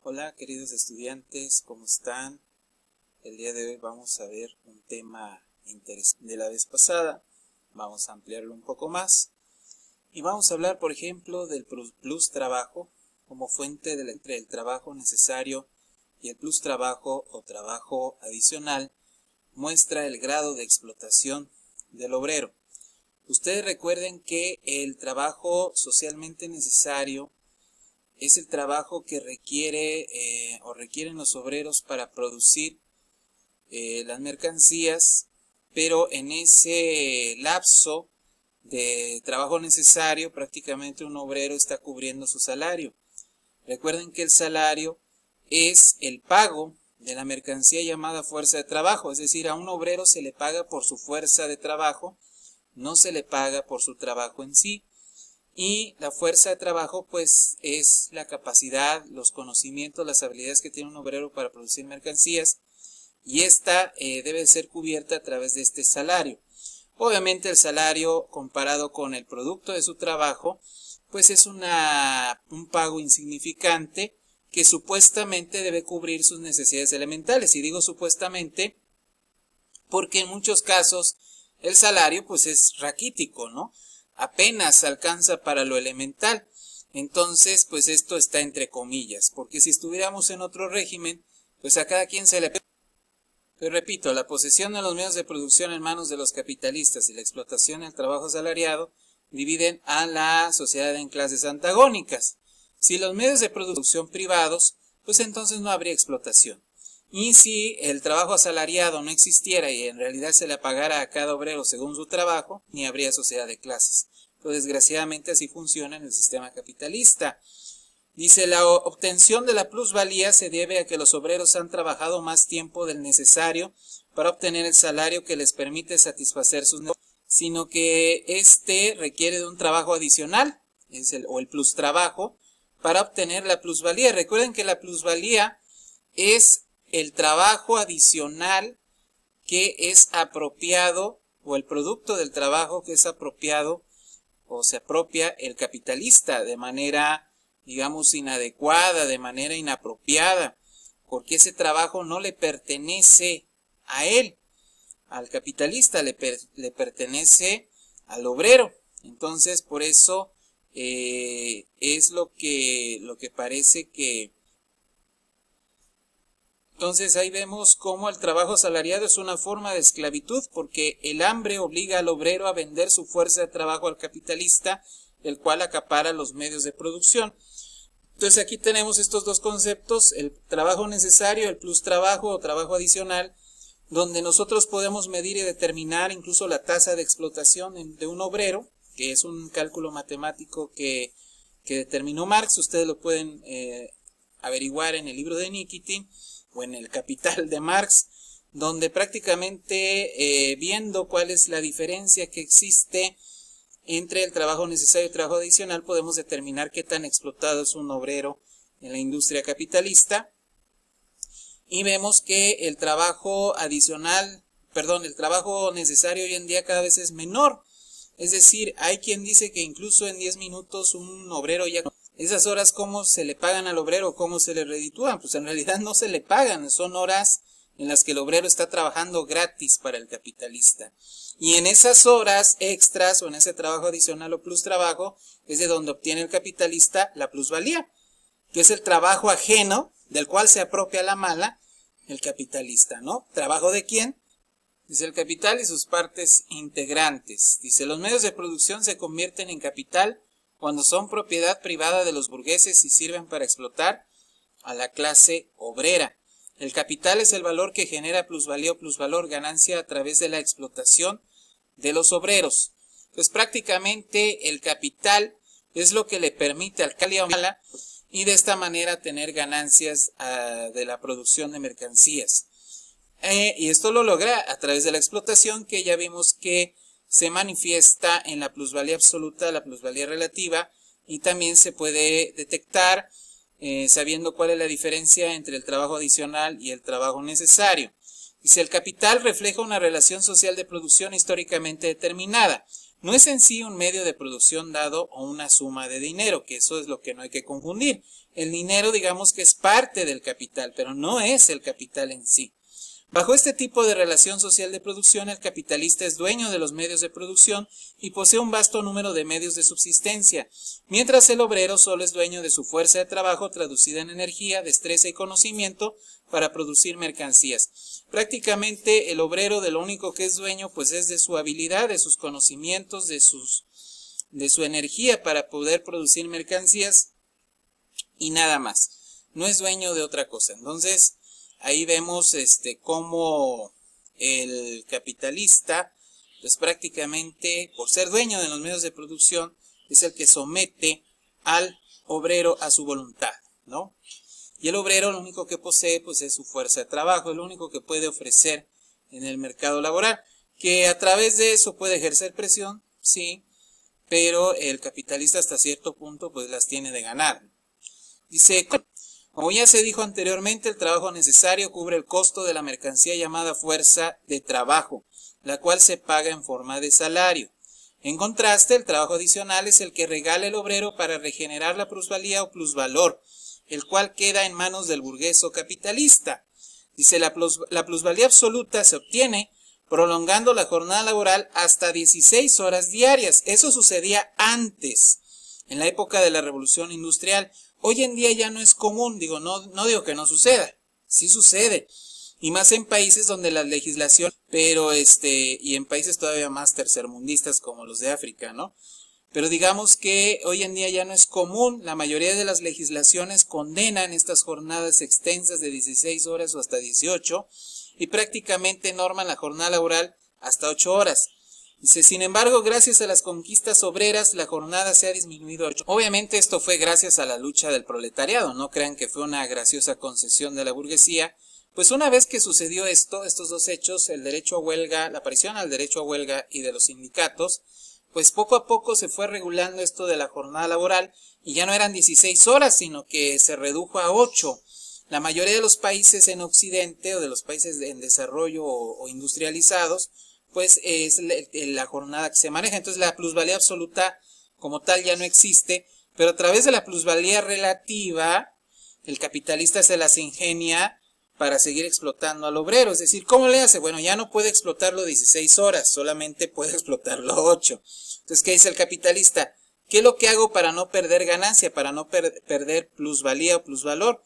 Hola queridos estudiantes, ¿cómo están? El día de hoy vamos a ver un tema interesante de la vez pasada. Vamos a ampliarlo un poco más. Y vamos a hablar, por ejemplo, del plus trabajo como fuente entre el trabajo necesario y el plus trabajo o trabajo adicional. Muestra el grado de explotación del obrero. Ustedes recuerden que el trabajo socialmente necesario es el trabajo que requieren los obreros para producir las mercancías, pero en ese lapso de trabajo necesario prácticamente un obrero está cubriendo su salario. Recuerden que el salario es el pago de la mercancía llamada fuerza de trabajo, es decir, a un obrero se le paga por su fuerza de trabajo, no se le paga por su trabajo en sí. Y la fuerza de trabajo pues es la capacidad, los conocimientos, las habilidades que tiene un obrero para producir mercancías, y esta debe ser cubierta a través de este salario. Obviamente el salario comparado con el producto de su trabajo pues es un pago insignificante que supuestamente debe cubrir sus necesidades elementales, y digo supuestamente porque en muchos casos el salario pues es raquítico, ¿no? Apenas alcanza para lo elemental. Entonces, pues esto está entre comillas, porque si estuviéramos en otro régimen, pues a cada quien se le... Pero repito, la posesión de los medios de producción en manos de los capitalistas y la explotación del trabajo asalariado dividen a la sociedad en clases antagónicas. Si los medios de producción privados, pues entonces no habría explotación. Y si el trabajo asalariado no existiera y en realidad se le pagara a cada obrero según su trabajo, ni habría sociedad de clases. Pero desgraciadamente así funciona en el sistema capitalista. Dice, la obtención de la plusvalía se debe a que los obreros han trabajado más tiempo del necesario para obtener el salario que les permite satisfacer sus necesidades, sino que este requiere de un trabajo adicional, o el plus trabajo, para obtener la plusvalía. Recuerden que la plusvalía es el trabajo adicional que es apropiado, o el producto del trabajo que es apropiado o se apropia el capitalista de manera, digamos, inadecuada, de manera inapropiada, porque ese trabajo no le pertenece a él, al capitalista, le pertenece al obrero. Entonces, por eso es lo que parece que... Entonces ahí vemos cómo el trabajo asalariado es una forma de esclavitud, porque el hambre obliga al obrero a vender su fuerza de trabajo al capitalista, el cual acapara los medios de producción. Entonces aquí tenemos estos dos conceptos, el trabajo necesario, el plus trabajo o trabajo adicional, donde nosotros podemos medir y determinar incluso la tasa de explotación de un obrero, que es un cálculo matemático que determinó Marx. Ustedes lo pueden averiguar en el libro de Nikitin o en el Capital de Marx, donde prácticamente viendo cuál es la diferencia que existe entre el trabajo necesario y el trabajo adicional, podemos determinar qué tan explotado es un obrero en la industria capitalista. Y vemos que el trabajo el trabajo necesario hoy en día cada vez es menor. Es decir, hay quien dice que incluso en 10 minutos un obrero ya... Esas horas, ¿cómo se le pagan al obrero? ¿Cómo se le reditúan? Pues en realidad no se le pagan, son horas en las que el obrero está trabajando gratis para el capitalista. Y en esas horas extras o en ese trabajo adicional o plus trabajo es de donde obtiene el capitalista la plusvalía, que es el trabajo ajeno del cual se apropia la mala el capitalista, ¿no? ¿Trabajo de quién? Dice el capital y sus partes integrantes. Dice, los medios de producción se convierten en capital cuando son propiedad privada de los burgueses y sirven para explotar a la clase obrera. El capital es el valor que genera plusvalía o plusvalor, ganancia a través de la explotación de los obreros. Pues prácticamente el capital es lo que le permite al capitalista y de esta manera tener ganancias de la producción de mercancías. Y esto lo logra a través de la explotación, que ya vimos que se manifiesta en la plusvalía absoluta, la plusvalía relativa, y también se puede detectar sabiendo cuál es la diferencia entre el trabajo adicional y el trabajo necesario. Dice, el capital refleja una relación social de producción históricamente determinada. No es en sí un medio de producción dado o una suma de dinero, que eso es lo que no hay que confundir. el dinero, digamos que es parte del capital, pero no es el capital en sí. Bajo este tipo de relación social de producción, el capitalista es dueño de los medios de producción y posee un vasto número de medios de subsistencia, mientras el obrero solo es dueño de su fuerza de trabajo traducida en energía, destreza y conocimiento para producir mercancías. Prácticamente el obrero de lo único que es dueño pues es de su habilidad, de sus conocimientos, de su energía para poder producir mercancías y nada más. No es dueño de otra cosa. Entonces, ahí vemos cómo el capitalista, pues prácticamente por ser dueño de los medios de producción, es el que somete al obrero a su voluntad, ¿no? Y el obrero lo único que posee pues es su fuerza de trabajo, es lo único que puede ofrecer en el mercado laboral, que a través de eso puede ejercer presión, sí, pero el capitalista hasta cierto punto pues las tiene de ganar. Dice, como ya se dijo anteriormente, el trabajo necesario cubre el costo de la mercancía llamada fuerza de trabajo, la cual se paga en forma de salario. En contraste, el trabajo adicional es el que regala el obrero para regenerar la plusvalía o plusvalor, el cual queda en manos del burgués o capitalista. Dice, la plusvalía absoluta se obtiene prolongando la jornada laboral hasta 16 horas diarias. Eso sucedía antes, en la época de la Revolución Industrial. Hoy en día ya no es común, no digo que no suceda, sí sucede, y más en países donde la legislación, pero y en países todavía más tercermundistas como los de África, ¿no? Pero digamos que hoy en día ya no es común, la mayoría de las legislaciones condenan estas jornadas extensas de 16 horas o hasta 18 y prácticamente norman la jornada laboral hasta 8 horas. Dice, sin embargo, gracias a las conquistas obreras, la jornada se ha disminuido a 8. Obviamente esto fue gracias a la lucha del proletariado, no crean que fue una graciosa concesión de la burguesía. Pues una vez que sucedió estos dos hechos, el derecho a huelga, la aparición al derecho a huelga y de los sindicatos, pues poco a poco se fue regulando esto de la jornada laboral y ya no eran 16 horas, sino que se redujo a 8. La mayoría de los países en Occidente o de los países en desarrollo o industrializados, pues es la jornada que se maneja. Entonces la plusvalía absoluta como tal ya no existe, pero a través de la plusvalía relativa, el capitalista se las ingenia para seguir explotando al obrero. Es decir, ¿cómo le hace? Bueno, ya no puede explotarlo 16 horas, solamente puede explotarlo 8. Entonces, ¿qué dice el capitalista? ¿Qué es lo que hago para no perder ganancia, para no perder plusvalía o plusvalor?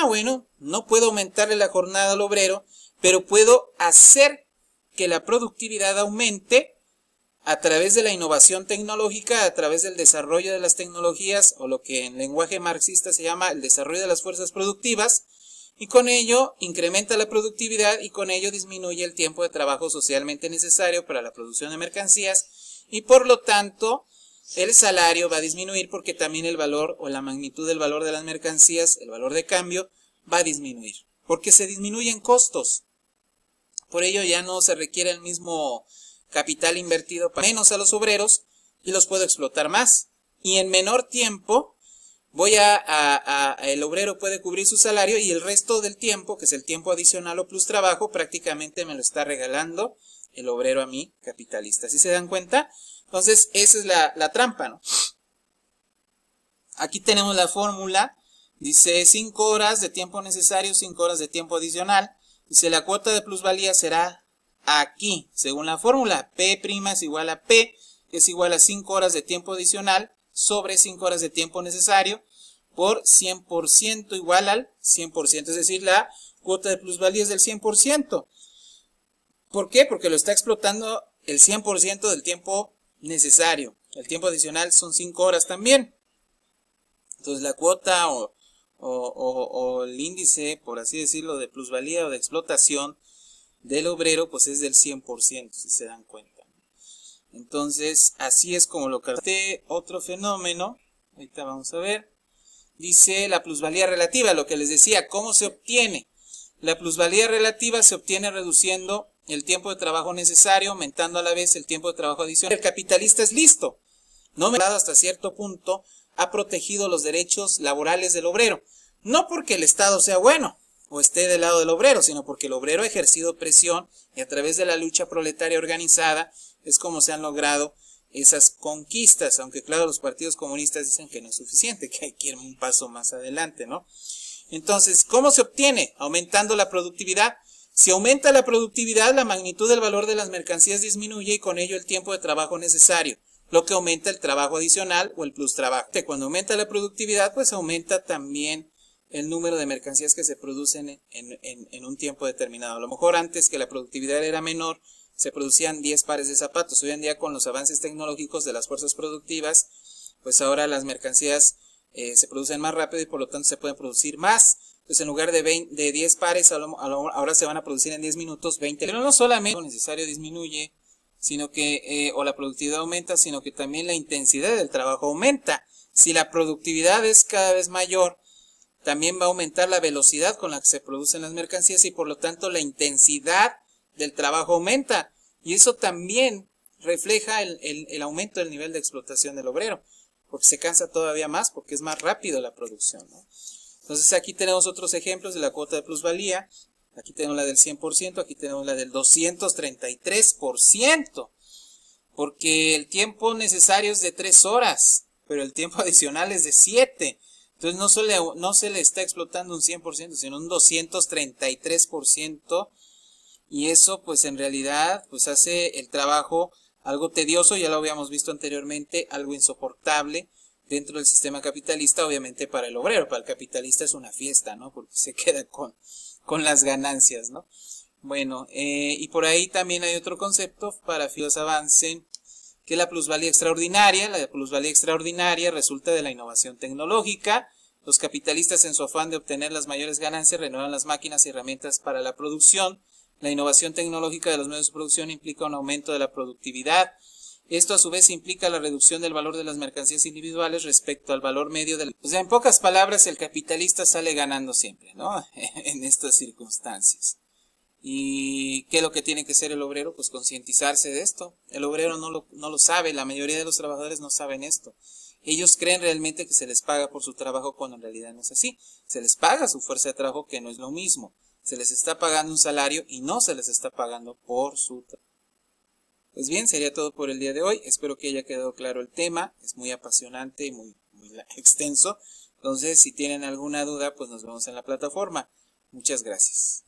Bueno, no puedo aumentarle la jornada al obrero, pero puedo hacer que la productividad aumente a través de la innovación tecnológica, a través del desarrollo de las tecnologías, o lo que en lenguaje marxista se llama el desarrollo de las fuerzas productivas, y con ello incrementa la productividad y con ello disminuye el tiempo de trabajo socialmente necesario para la producción de mercancías, y por lo tanto el salario va a disminuir porque también el valor o la magnitud del valor de las mercancías, el valor de cambio, va a disminuir, porque se disminuyen costos. Por ello ya no se requiere el mismo capital invertido para menos a los obreros y los puedo explotar más. Y en menor tiempo el obrero puede cubrir su salario y el resto del tiempo, que es el tiempo adicional o plus trabajo, prácticamente me lo está regalando el obrero a mí, capitalista. ¿Sí se dan cuenta? Entonces esa es la trampa, ¿no? Aquí tenemos la fórmula. Dice 5 horas de tiempo necesario, 5 horas de tiempo adicional. Dice la cuota de plusvalía será aquí, según la fórmula, P' es igual a P, que es igual a 5 horas de tiempo adicional sobre 5 horas de tiempo necesario por 100% igual al 100%, es decir, la cuota de plusvalía es del 100%. ¿Por qué? Porque lo está explotando el 100% del tiempo necesario. El tiempo adicional son 5 horas también. Entonces la cuota o el índice, por así decirlo, de plusvalía o de explotación del obrero, pues es del 100%, si se dan cuenta. Entonces, así es como lo carté. Otro fenómeno, ahorita vamos a ver, dice la plusvalía relativa, lo que les decía, ¿cómo se obtiene? La plusvalía relativa se obtiene reduciendo el tiempo de trabajo necesario, aumentando a la vez el tiempo de trabajo adicional. El capitalista es listo, no me ha dado hasta cierto punto, ha protegido los derechos laborales del obrero. No porque el Estado sea bueno o esté del lado del obrero, sino porque el obrero ha ejercido presión y a través de la lucha proletaria organizada es como se han logrado esas conquistas, aunque claro, los partidos comunistas dicen que no es suficiente, que hay que ir un paso más adelante, ¿no? Entonces, ¿cómo se obtiene? Aumentando la productividad. Si aumenta la productividad, la magnitud del valor de las mercancías disminuye y con ello el tiempo de trabajo necesario, lo que aumenta el trabajo adicional o el plus trabajo. Cuando aumenta la productividad, pues aumenta también el número de mercancías que se producen en un tiempo determinado. A lo mejor antes, que la productividad era menor, se producían 10 pares de zapatos. Hoy en día, con los avances tecnológicos de las fuerzas productivas, pues ahora las mercancías se producen más rápido y por lo tanto se pueden producir más. Entonces, en lugar de 10 pares, ahora se van a producir en 10 minutos 20. Pero no solamente lo necesario disminuye, sino que, o la productividad aumenta, sino que también la intensidad del trabajo aumenta. Si la productividad es cada vez mayor, también va a aumentar la velocidad con la que se producen las mercancías y por lo tanto la intensidad del trabajo aumenta. Y eso también refleja el aumento del nivel de explotación del obrero, porque se cansa todavía más, porque es más rápido la producción, ¿no? Entonces aquí tenemos otros ejemplos de la cuota de plusvalía. Aquí tenemos la del 100%, aquí tenemos la del 233%, porque el tiempo necesario es de 3 horas, pero el tiempo adicional es de 7. Entonces no se le está explotando un 100%, sino un 233%, y eso pues en realidad pues hace el trabajo algo tedioso, ya lo habíamos visto anteriormente, algo insoportable dentro del sistema capitalista. Obviamente para el obrero, para el capitalista es una fiesta, ¿no? Porque se queda con las ganancias, ¿no? Bueno, y por ahí también hay otro concepto para que los avancen, que es la plusvalía extraordinaria. La plusvalía extraordinaria resulta de la innovación tecnológica. Los capitalistas, en su afán de obtener las mayores ganancias, renuevan las máquinas y herramientas para la producción. La innovación tecnológica de los medios de producción implica un aumento de la productividad. Esto a su vez implica la reducción del valor de las mercancías individuales respecto al valor medio del... O sea, en pocas palabras, el capitalista sale ganando siempre, ¿no? En estas circunstancias. ¿Y qué es lo que tiene que hacer el obrero? Pues concientizarse de esto. El obrero no lo sabe, la mayoría de los trabajadores no saben esto. Ellos creen realmente que se les paga por su trabajo cuando en realidad no es así. Se les paga su fuerza de trabajo, que no es lo mismo. Se les está pagando un salario y no se les está pagando por su trabajo. Pues bien, sería todo por el día de hoy. Espero que haya quedado claro el tema. Es muy apasionante y muy extenso. Entonces, si tienen alguna duda, pues nos vemos en la plataforma. Muchas gracias.